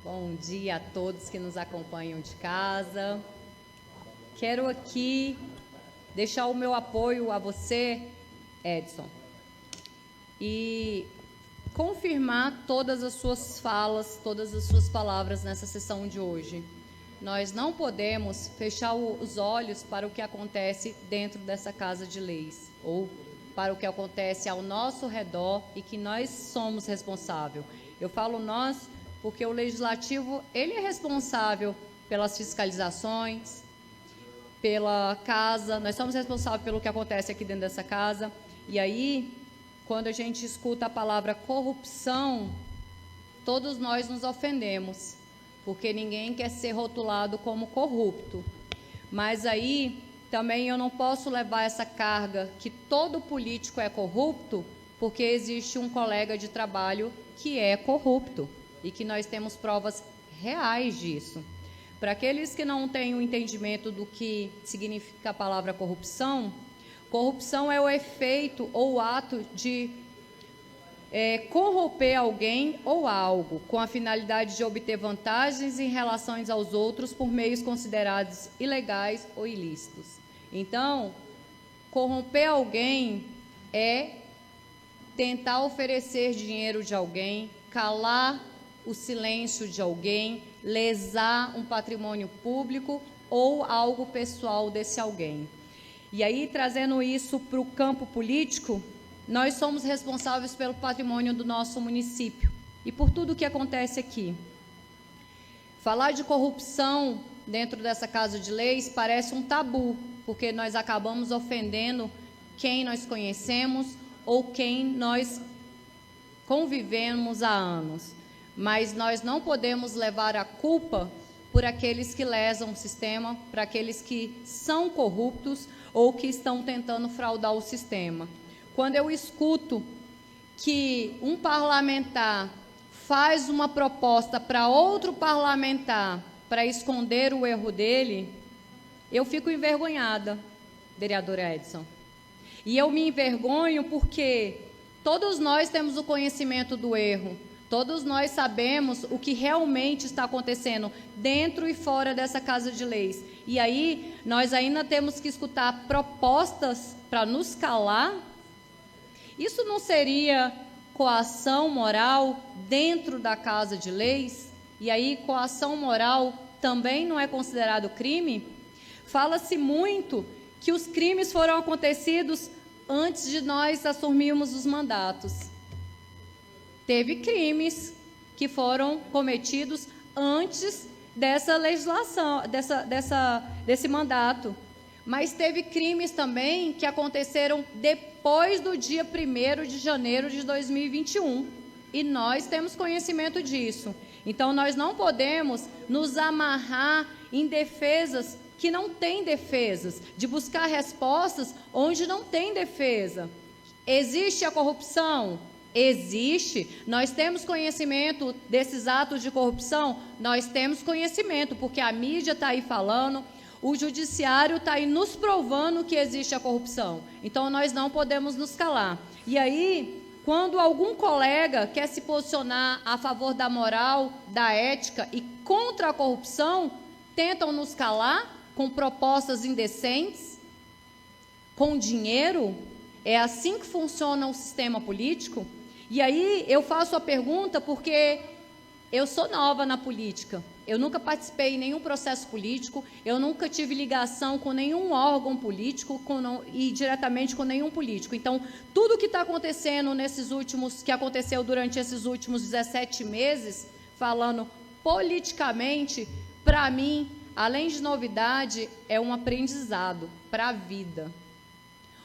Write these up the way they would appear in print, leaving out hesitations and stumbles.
Bom dia a todos que nos acompanham de casa. Quero aqui deixar o meu apoio a você, Edson, e confirmar todas as suas falas, todas as suas palavras nessa sessão de hoje. Nós não podemos fechar os olhos para o que acontece dentro dessa Casa de Leis, ou para o que acontece ao nosso redor e que nós somos responsáveis. Eu falo nós porque o Legislativo, ele é responsável pelas fiscalizações, pela casa, nós somos responsáveis pelo que acontece aqui dentro dessa casa. E aí, quando a gente escuta a palavra corrupção, todos nós nos ofendemos, porque ninguém quer ser rotulado como corrupto. Mas aí, também eu não posso levar essa carga que todo político é corrupto, porque existe um colega de trabalho que é corrupto, e que nós temos provas reais disso. Para aqueles que não têm o entendimento do que significa a palavra corrupção, corrupção é o efeito ou o ato de corromper alguém ou algo, com a finalidade de obter vantagens em relação aos outros por meios considerados ilegais ou ilícitos. Então, corromper alguém é tentar oferecer dinheiro de alguém, calar o silêncio de alguém, lesar um patrimônio público ou algo pessoal desse alguém. E aí, trazendo isso para o campo político, nós somos responsáveis pelo patrimônio do nosso município e por tudo o que acontece aqui. Falar de corrupção dentro dessa Casa de Leis parece um tabu, porque nós acabamos ofendendo quem nós conhecemos ou quem nós convivemos há anos. Mas nós não podemos levar a culpa por aqueles que lesam o sistema, para aqueles que são corruptos ou que estão tentando fraudar o sistema. Quando eu escuto que um parlamentar faz uma proposta para outro parlamentar para esconder o erro dele, eu fico envergonhada, vereador Edson. E eu me envergonho porque todos nós temos o conhecimento do erro. Todos nós sabemos o que realmente está acontecendo dentro e fora dessa Casa de Leis. E aí, nós ainda temos que escutar propostas para nos calar? Isso não seria coação moral dentro da Casa de Leis? E aí, coação moral também não é considerado crime? Fala-se muito que os crimes foram acontecidos antes de nós assumirmos os mandatos. Teve crimes que foram cometidos antes dessa legislação, desse mandato. Mas teve crimes também que aconteceram depois do dia 1º de janeiro de 2021. E nós temos conhecimento disso. Então, nós não podemos nos amarrar em defesas que não têm defesas, de buscar respostas onde não tem defesa. Existe a corrupção? Existe. Nós temos conhecimento desses atos de corrupção? Nós temos conhecimento, porque a mídia está aí falando, o judiciário está aí nos provando que existe a corrupção. Então, nós não podemos nos calar. E aí, quando algum colega quer se posicionar a favor da moral, da ética e contra a corrupção, tentam nos calar com propostas indecentes, com dinheiro. É assim que funciona o sistema político? E aí eu faço a pergunta porque eu sou nova na política. Eu nunca participei em nenhum processo político, eu nunca tive ligação com nenhum órgão político e diretamente com nenhum político. Então, tudo que está acontecendo que aconteceu durante esses últimos 17 meses, falando politicamente, para mim, além de novidade, é um aprendizado para a vida,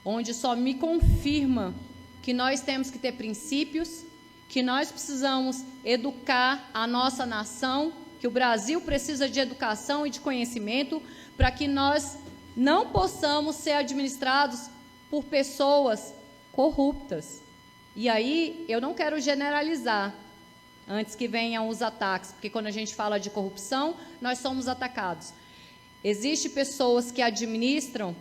onde só me confirma que nós temos que ter princípios, que nós precisamos educar a nossa nação, que o Brasil precisa de educação e de conhecimento para que nós não possamos ser administrados por pessoas corruptas. E aí, eu não quero generalizar, antes que venham os ataques, porque quando a gente fala de corrupção, nós somos atacados. Existem pessoas que administram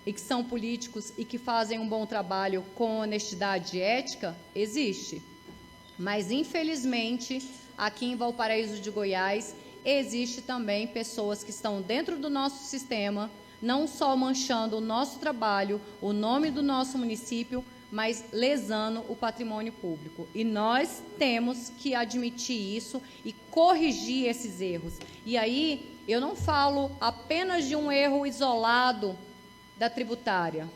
e que são políticos e que fazem um bom trabalho com honestidade e ética? Existe. Mas, infelizmente, aqui em Valparaíso de Goiás, existe também pessoas que estão dentro do nosso sistema, não só manchando o nosso trabalho, o nome do nosso município, mas lesando o patrimônio público. E nós temos que admitir isso e corrigir esses erros. E aí, eu não falo apenas de um erro isolado da tributária.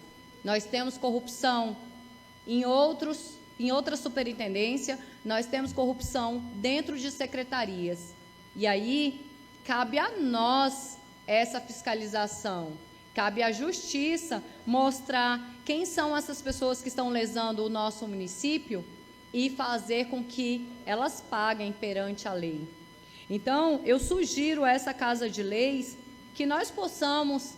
Nós temos corrupção em outra superintendência, nós temos corrupção dentro de secretarias. E aí, cabe a nós essa fiscalização. Cabe à justiça mostrar quem são essas pessoas que estão lesando o nosso município e fazer com que elas paguem perante a lei. Então, eu sugiro a essa Casa de Leis que nós possamos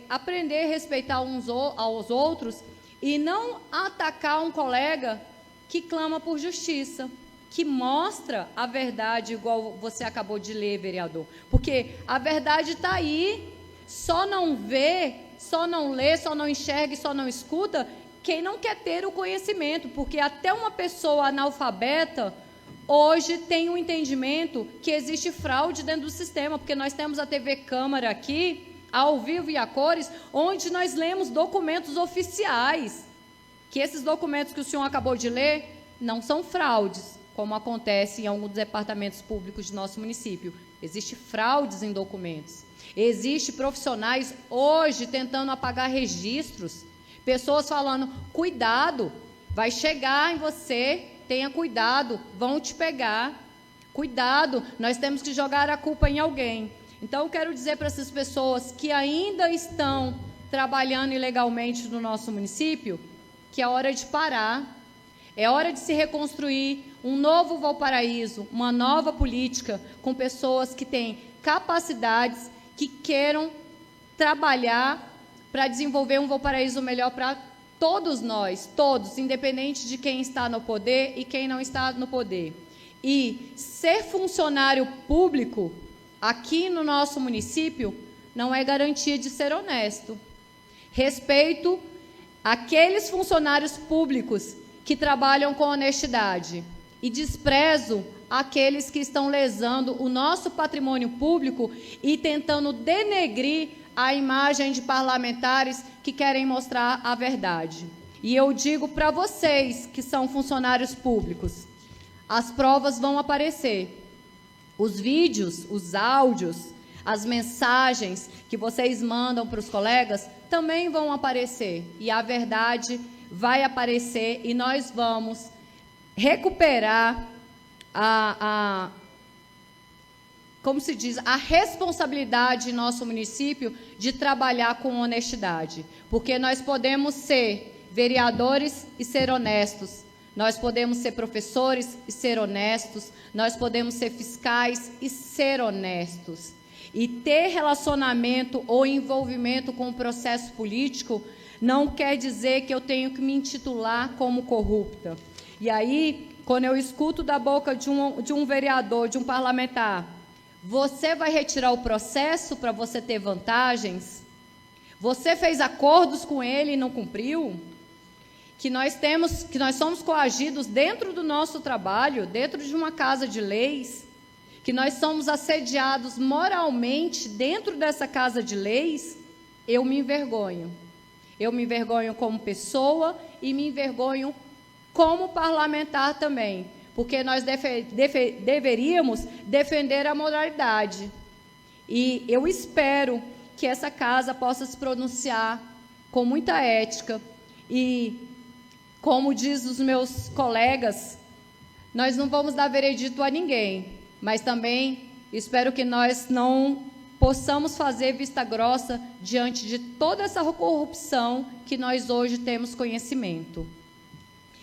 aprender a respeitar uns aos outros e não atacar um colega que clama por justiça, que mostra a verdade, igual você acabou de ler, vereador. Porque a verdade está aí. Só não vê, só não lê, só não enxerga e só não escuta quem não quer ter o conhecimento, porque até uma pessoa analfabeta hoje tem um entendimento que existe fraude dentro do sistema, porque nós temos a TV Câmara aqui, ao vivo e a cores, onde nós lemos documentos oficiais, que esses documentos que o senhor acabou de ler não são fraudes, como acontece em alguns departamentos públicos do nosso município. Existem fraudes em documentos. Existem profissionais hoje tentando apagar registros, pessoas falando, cuidado, vai chegar em você, tenha cuidado, vão te pegar, cuidado, nós temos que jogar a culpa em alguém. Então, eu quero dizer para essas pessoas que ainda estão trabalhando ilegalmente no nosso município, que é hora de parar, é hora de se reconstruir um novo Valparaíso, uma nova política, com pessoas que têm capacidades, que queiram trabalhar para desenvolver um Valparaíso melhor para todos nós, todos, independente de quem está no poder e quem não está no poder. E ser funcionário público aqui no nosso município não é garantia de ser honesto. Respeito aqueles funcionários públicos que trabalham com honestidade e desprezo aqueles que estão lesando o nosso patrimônio público e tentando denegrir a imagem de parlamentares que querem mostrar a verdade. E eu digo para vocês que são funcionários públicos, as provas vão aparecer. Os vídeos, os áudios, as mensagens que vocês mandam para os colegas também vão aparecer. E a verdade vai aparecer e nós vamos recuperar como se diz, a responsabilidade em nosso município de trabalhar com honestidade. Porque nós podemos ser vereadores e ser honestos, nós podemos ser professores e ser honestos, nós podemos ser fiscais e ser honestos. E ter relacionamento ou envolvimento com o processo político não quer dizer que eu tenho que me intitular como corrupta. E aí, quando eu escuto da boca de um vereador, de um parlamentar, você vai retirar o processo para você ter vantagens? Você fez acordos com ele e não cumpriu? Que nós somos coagidos dentro do nosso trabalho, dentro de uma casa de leis, que nós somos assediados moralmente dentro dessa casa de leis, eu me envergonho. Eu me envergonho como pessoa e me envergonho como parlamentar também, porque nós deveríamos defender a moralidade. E eu espero que essa casa possa se pronunciar com muita ética e, como diz os meus colegas, nós não vamos dar veredito a ninguém, mas também espero que nós não possamos fazer vista grossa diante de toda essa corrupção que nós hoje temos conhecimento.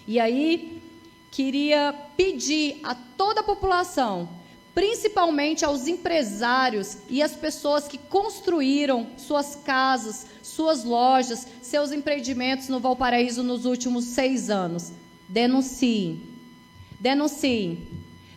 E aí, queria pedir a toda a população, principalmente aos empresários e às pessoas que construíram suas casas, suas lojas, seus empreendimentos no Valparaíso nos últimos 6 anos. Denunciem. Denuncie.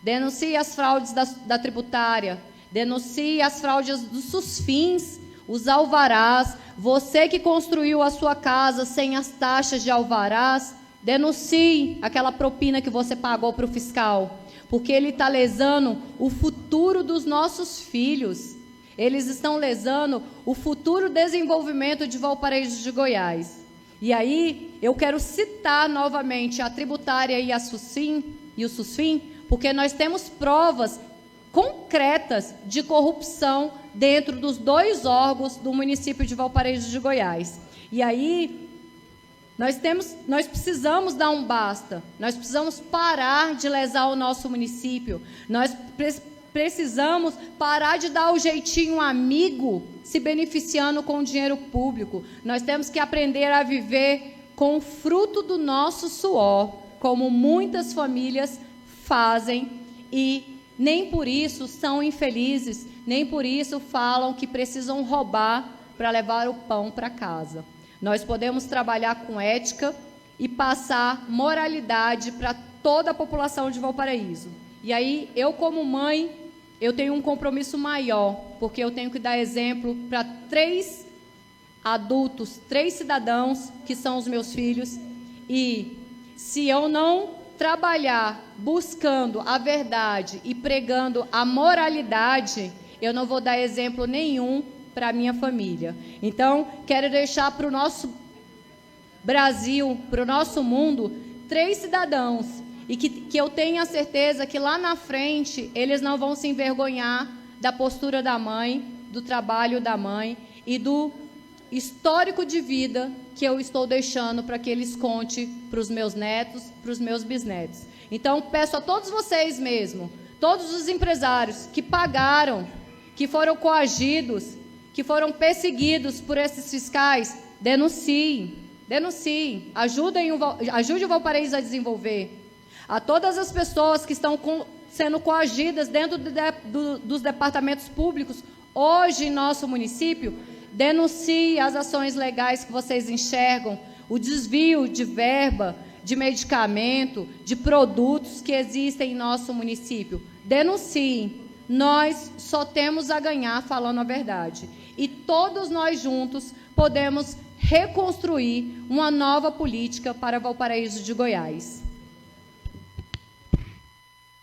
Denuncie as fraudes da tributária. Denuncie as fraudes dos SUSFINs, os alvarás. Você que construiu a sua casa sem as taxas de alvarás, denuncie aquela propina que você pagou para o fiscal. porque ele está lesando o futuro dos nossos filhos. Eles estão lesando o futuro desenvolvimento de Valparaíso de Goiás. E aí, eu quero citar novamente a tributária e o SUSFIM, porque nós temos provas concretas de corrupção dentro dos 2 órgãos do município de Valparaíso de Goiás. E aí, nós precisamos dar um basta, nós precisamos parar de lesar o nosso município, nós precisamos parar de dar o jeitinho amigo se beneficiando com o dinheiro público. Nós temos que aprender a viver com o fruto do nosso suor, como muitas famílias fazem, e nem por isso são infelizes, nem por isso falam que precisam roubar para levar o pão para casa. Nós podemos trabalhar com ética e passar moralidade para toda a população de Valparaíso. E aí, eu como mãe, eu tenho um compromisso maior, porque eu tenho que dar exemplo para 3 adultos, 3 cidadãos, que são os meus filhos, e se eu não trabalhar buscando a verdade e pregando a moralidade, eu não vou dar exemplo nenhum para a minha família. Então, quero deixar para o nosso Brasil, para o nosso mundo, 3 cidadãos, e que eu tenho a certeza que lá na frente eles não vão se envergonhar da postura da mãe, do trabalho da mãe e do histórico de vida que eu estou deixando para que eles contem para os meus netos, para os meus bisnetos. Então, peço a todos vocês mesmo, todos os empresários que pagaram, que foram coagidos, que foram perseguidos por esses fiscais, denunciem, ajude o Valparaíso a desenvolver. A todas as pessoas que estão sendo coagidas dentro dos departamentos públicos, hoje em nosso município, denuncie as ações legais que vocês enxergam, o desvio de verba, de medicamento, de produtos que existem em nosso município. Denunciem. Nós só temos a ganhar falando a verdade. E todos nós juntos podemos reconstruir uma nova política para Valparaíso de Goiás.